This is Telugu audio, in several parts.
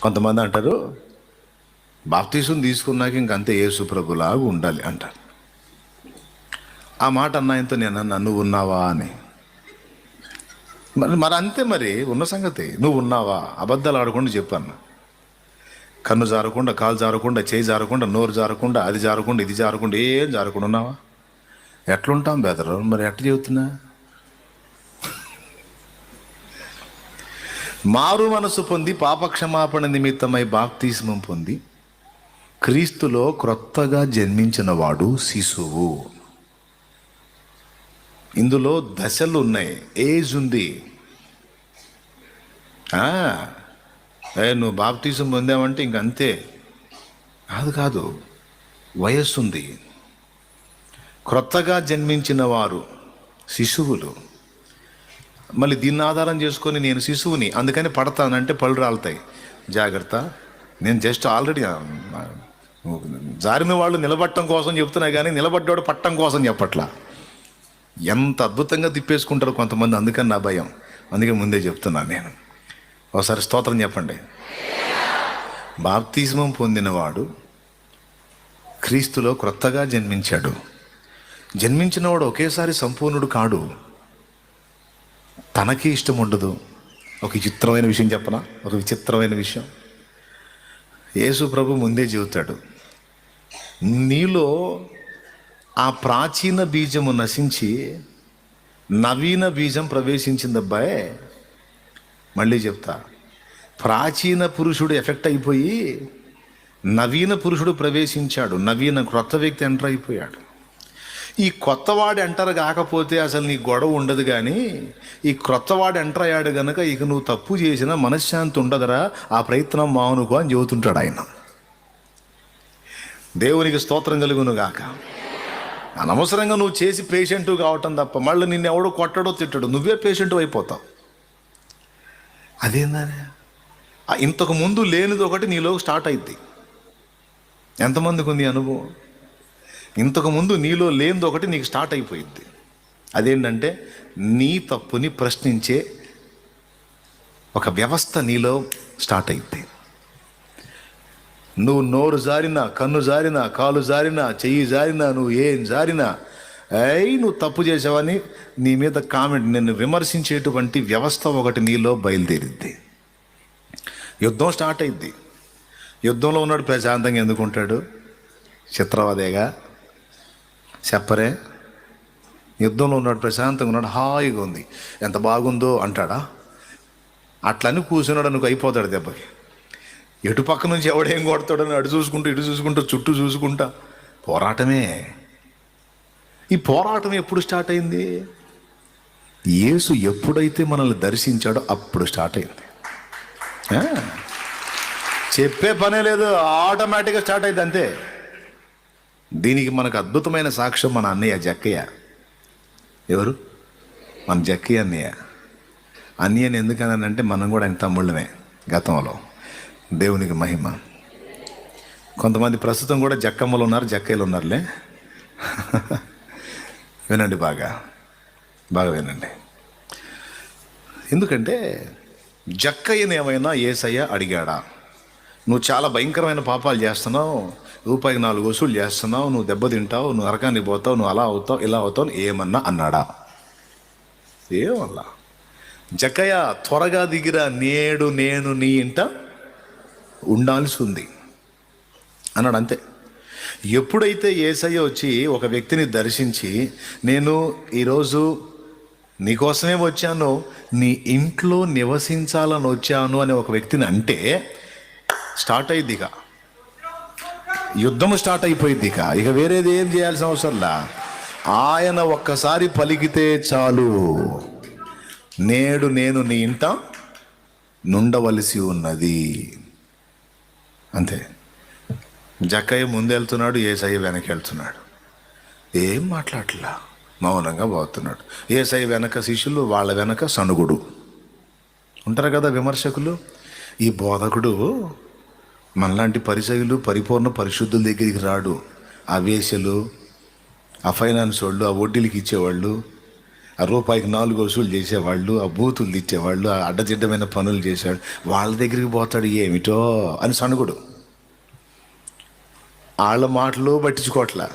కొంతమంది అంటారు బాప్తీసం తీసుకున్నాక ఇంకంతే యేసు ప్రభులాగా ఉండాలి అంటారు. ఆ మాట అన్నాయంతో నేను అన్నా, నువ్వు ఉన్నావా అని. మరి అంతే, మరి ఉన్న సంగతి నువ్వు ఉన్నావా? అబద్ధాలు ఆడకుండా చెప్పన్నా. కన్ను జారకుండా, కాలు జారకుండా, చేయి జారకుండా, నోరు జారకుండా, అది జారకుండా, ఇది జారకుండా, ఏం జారకుండా ఉన్నావా? ఎట్లుంటాం బెదరు? మరి ఎట్లా చెబుతున్నా? మారు మనసు పొంది పాపక్షమాపణ నిమిత్తమై బాప్తిస్మం పొంది క్రీస్తులో క్రొత్తగా జన్మించిన వాడు శిశువు. ఇందులో దశలు ఉన్నాయి, ఏజ్ ఉంది. నువ్వు బాప్తిజం పొందావంటే ఇంకంతే కాదు, వయస్సు ఉంది. క్రొత్తగా జన్మించిన వారు శిశువులు. మళ్ళీ దీన్ని ఆధారం చేసుకొని నేను శిశువుని అందుకని పడతానంటే పళ్ళు రాలుతాయి, జాగ్రత్త. నేను జస్ట్ ఆల్రెడీ జారిన వాళ్ళు నిలబట్టడం కోసం చెప్తున్నా కానీ నిలబడ్డాడు పట్టడం కోసం చెప్పట్లా. ఎంత అద్భుతంగా తిప్పేసుకుంటారు కొంతమంది, అందుకని నా భయం. అందుకే ముందే చెప్తున్నాను నేను. ఒకసారి స్తోత్రం చెప్పండి. బాప్తిస్మం పొందినవాడు క్రీస్తులో క్రొత్తగా జన్మించాడు. జన్మించినవాడు ఒకేసారి సంపూర్ణుడు కాడు. తనకి ఇష్టం ఉండదు. ఒక విచిత్రమైన విషయం చెప్పనా? ఒక విచిత్రమైన విషయం. యేసు ప్రభు ముందే చెబుతాడు, నీలో ఆ ప్రాచీన బీజము నశించి నవీన బీజం ప్రవేశించింది అబ్బాయి. మళ్ళీ చెప్తా, ప్రాచీన పురుషుడు ఎఫెక్ట్ అయిపోయి నవీన పురుషుడు ప్రవేశించాడు. నవీన క్రొత్త వ్యక్తి ఎంటర్ అయిపోయాడు. ఈ కొత్తవాడు ఎంటర్ కాకపోతే అసలు నీ గొడవ ఉండదు. కానీ ఈ క్రొత్తవాడు ఎంటర్ అయ్యాడు కనుక ఇక నువ్వు తప్పు చేసినా మనశ్శాంతి ఉండదురా, ఆ ప్రయత్నం మానుకో అని చెబుతుంటాడు ఆయన. దేవునికి స్తోత్రం కలుగును గాక. అనవసరంగా నువ్వు చేసి పేషెంట్ కావటం తప్ప మళ్ళీ నిన్ను ఎవడో కొట్టడో తిట్టడు, నువ్వే పేషెంట్ అయిపోతావు. అదేందని ఇంతకు ముందు లేనిది ఒకటి నీలో స్టార్ట్ అయింది. ఎంతమందికి ఉంది అనుభవం? ఇంతకు ముందు నీలో లేనిది ఒకటి నీకు స్టార్ట్ అయిపోయింది. అదేంటంటే నీ తప్పుని ప్రశ్నించే ఒక వ్యవస్థ నీలో స్టార్ట్ అయింది. నువ్వు నోరు జారినా, కన్ను జారినా, కాలు జారినా, చెయ్యి జారినా, నువ్వు ఏం జారినా, నువ్వు తప్పు చేసావని నీ మీద కామెంట్, నిన్ను విమర్శించేటువంటి వ్యవస్థ ఒకటి నీలో బయలుదేరిద్ది. యుద్ధం స్టార్ట్ అయింది. యుద్ధంలో ఉన్నాడు ప్రశాంతంగా ఎందుకుంటాడు? చిత్రవదేగా చెప్పరే. యుద్ధంలో ఉన్నాడు ప్రశాంతంగా ఉన్నాడు, హాయిగా ఉంది, ఎంత బాగుందో అంటాడా? అట్లని కూర్చున్నాడు అనుకో, అయిపోతాడు దెబ్బకి. ఎటు పక్క నుంచి ఎవడేం కొడతాడని అటు చూసుకుంటూ ఇటు చూసుకుంటూ చుట్టూ చూసుకుంటా పోరాటమే. ఈ పోరాటం ఎప్పుడు స్టార్ట్ అయింది? యేసు ఎప్పుడైతే మనల్ని దర్శించాడో అప్పుడు స్టార్ట్ అయింది. చెప్పే పనే లేదు, ఆటోమేటిక్గా స్టార్ట్ అయింది అంతే. దీనికి మనకు అద్భుతమైన సాక్ష్యం మన అన్నయ్య జక్కయ్య. ఎవరు? మన జక్కయ్య అన్నయ్య. అన్నయ్యని ఎందుకనంటే మనం కూడా ఆయన తమ్ముళ్ళమే గతంలో. దేవునికి మహిమ. కొంతమంది ప్రస్తుతం కూడా జక్కమ్మలు ఉన్నారు, జక్కయ్యలు ఉన్నారులే. వినండి, బాగా వినండి. ఎందుకంటే జక్కయ్యని ఏమైనా యేసయ్య అడిగాడా? నువ్వు చాలా భయంకరమైన పాపాలు చేస్తున్నావు, రూపాయికి 4 వసూలు చేస్తున్నావు, నువ్వు దెబ్బతింటావు, నువ్వు నరకానికి పోతావు, నువ్వు అలా అవుతావు, ఇలా అవుతావు ఏమన్నా అన్నాడా? ఏమల్లా. జక్కయ్య త్వరగా దిగిరా, నేడు నేను నీ ఇంట ఉండాల్సి ఉంది అన్నాడు, అంతే. ఎప్పుడైతే యేసయ్య వచ్చి ఒక వ్యక్తిని దర్శించి, నేను ఈరోజు నీకోసమే వచ్చాను, నీ ఇంట్లో నివసించాలని వచ్చాను అని ఒక వ్యక్తిని అంటే స్టార్ట్ అయ్యిద్ది. ఇక యుద్ధం స్టార్ట్ అయిపోయింది. ఇక వేరేది ఏం చేయాల్సిన అవసరంలా. ఆయన ఒక్కసారి పలికితే చాలు, నేడు నేను నీ ఇంట నుండవలసి ఉన్నది, అంతే. జక్కయ్య ముందెళ్తున్నాడు, యేసయ్య వెనక్కి వెళ్తున్నాడు. ఏం మాట్లాడట్లా, మౌనంగా పోతున్నాడు. యేసయ్య వెనక శిష్యులు, వాళ్ళ వెనక సనుగుడు ఉంటారు కదా విమర్శకులు. ఈ బోధకుడు మనలాంటి పరిచయులు, పరిపూర్ణ పరిశుద్ధుల దగ్గరికి రాడు. ఆ వేశ్యలు, ఆ ఫైనాన్స్ వాళ్ళు, ఆ వడ్డీలకి ఇచ్చేవాళ్ళు, ఆ రూపాయికి 4 వసూలు చేసేవాళ్ళు, ఆ బూతులు తిట్టేవాళ్ళు, ఆ అడ్డదిడ్డమైన పనులు చేసేవాళ్ళు, వాళ్ళ దగ్గరికి పోతాడు ఏమిటో అని సణుగుడు. వాళ్ళ మాటలు పట్టించుకోవట్లా,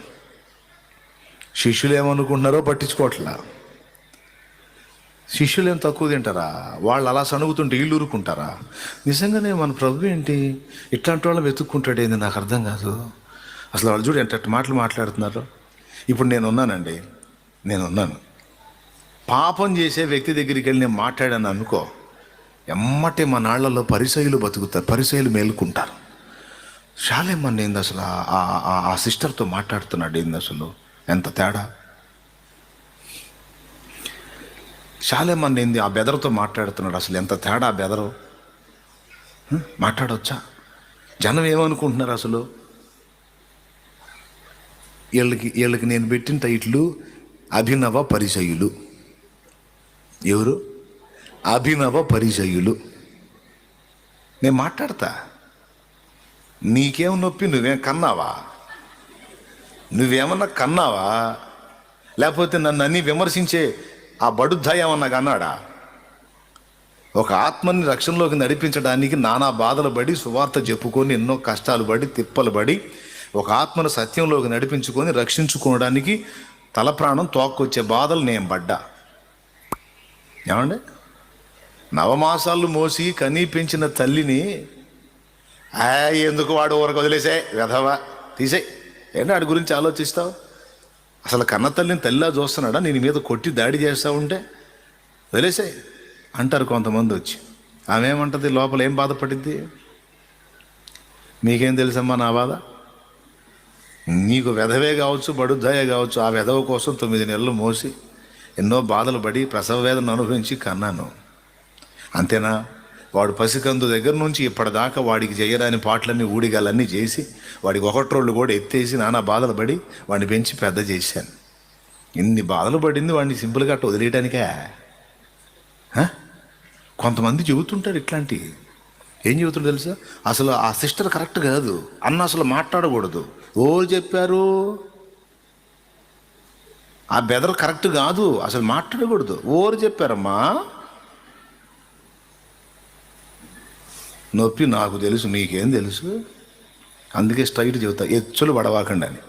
శిష్యులు ఏమనుకుంటున్నారో పట్టించుకోవట్లా. శిష్యులు ఏం తక్కువ తింటారా? వాళ్ళు అలా సణుగుతుంటే వీళ్ళు ఊరుకుంటారా? నిజంగానే మన ప్రభు ఏంటి ఇట్లాంటి వాళ్ళని వెతుక్కుంటాడు ఏంది నాకు అర్థం కాదు. అసలు వాళ్ళు చూడు ఎంత మాటలు మాట్లాడుతున్నారు. ఇప్పుడు నేనున్నాను పాపం చేసే వ్యక్తి దగ్గరికి వెళ్ళి నేను మాట్లాడాను అనుకో, ఎమ్మటే మా నాళ్లలో పరిసయులు బతుకుతారు, పరిసయులు మేలుకుంటారు. చాలేమన్నా ఏంది అసలు ఆ సిస్టర్తో మాట్లాడుతున్నాడు ఏంది అసలు, ఎంత తేడా. చాలేమన్నా ఏంది ఆ బెదరుతో మాట్లాడుతున్నాడు, అసలు ఎంత తేడా ఆ బెదరు. మాట్లాడవచ్చా? జనం ఏమనుకుంటున్నారు అసలు? వీళ్ళకి నేను పెట్టిన టైట్లు అభినవ పరిచయులు. ఎవరు? అభినవ పరిచయులు. నేను మాట్లాడతా. నీకేం నొప్పి? నువ్వేం కన్నావా? నువ్వేమన్నా కన్నావా? లేకపోతే నన్ను అన్నీ విమర్శించే ఆ బడుద్దాయి ఏమన్నా కన్నాడా? ఒక ఆత్మని రక్షణలోకి నడిపించడానికి నానా బాధలు పడి, సువార్త చెప్పుకొని, ఎన్నో కష్టాలు పడి, తిప్పలు పడి, ఒక ఆత్మను సత్యంలోకి నడిపించుకొని రక్షించుకోవడానికి తల ప్రాణం తోక్కొచ్చే బాధలు నేను పడ్డా. ఏమండి, నవమాసాలు మోసి కనీ పెంచిన తల్లిని ఎందుకు వాడు ఊరకు వదిలేసే వెధవా తీసే ఏంటి వాడి గురించి ఆలోచిస్తావు? అసలు కన్న తల్లిని తల్లిలా చూస్తున్నాడా? నేను మీద కొట్టి దాడి చేస్తూ ఉంటే వదిలేసే అంటారు కొంతమంది వచ్చి. ఆమె ఏమంటుంది? లోపల ఏం బాధపడిద్ది? మీకేం తెలుసమ్మా నా బాధ? నీకు వెధవే కావచ్చు, బడుద్దాయే కావచ్చు, ఆ వెధవ కోసం 9 నెలలు మోసి ఎన్నో బాధలు పడి ప్రసవ వేదన అనుభవించి కన్నాను. అంతేనా? వాడు పసికందు దగ్గర నుంచి ఇప్పటిదాకా వాడికి చేయరాని పాటలన్నీ ఊడిగాలన్నీ చేసి, వాడికి 1 రోజులు కూడా ఎత్తేసి నానా బాధలు పడి వాడిని పెంచి పెద్ద చేశాను. ఇన్ని బాధలు పడింది వాడిని సింపుల్గా అట్ట వదిలేయడానికే? కొంతమంది చెబుతుంటారు ఇట్లాంటి. ఏం చెబుతుంటారు తెలుసా? అసలు ఆ సిస్టర్ కరెక్ట్ కాదు అన్న అసలు మాట్లాడకూడదు. ఓ చెప్పారు ఆ బెదర్ కరెక్ట్ కాదు అసలు మాట్లాడకూడదు. ఓరు చెప్పారమ్మా? నొప్పి నాకు తెలుసు, మీకేం తెలుసు? అందుకే స్ట్రైట్ చెబుతా, హెచ్చులు పడవాకండి అని.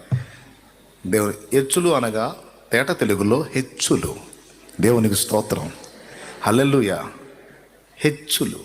దేవుని హెచ్చులు అనగా తేట తెలుగులో హెచ్చులు. దేవునికి స్తోత్రం, హల్లెలూయా. హెచ్చులు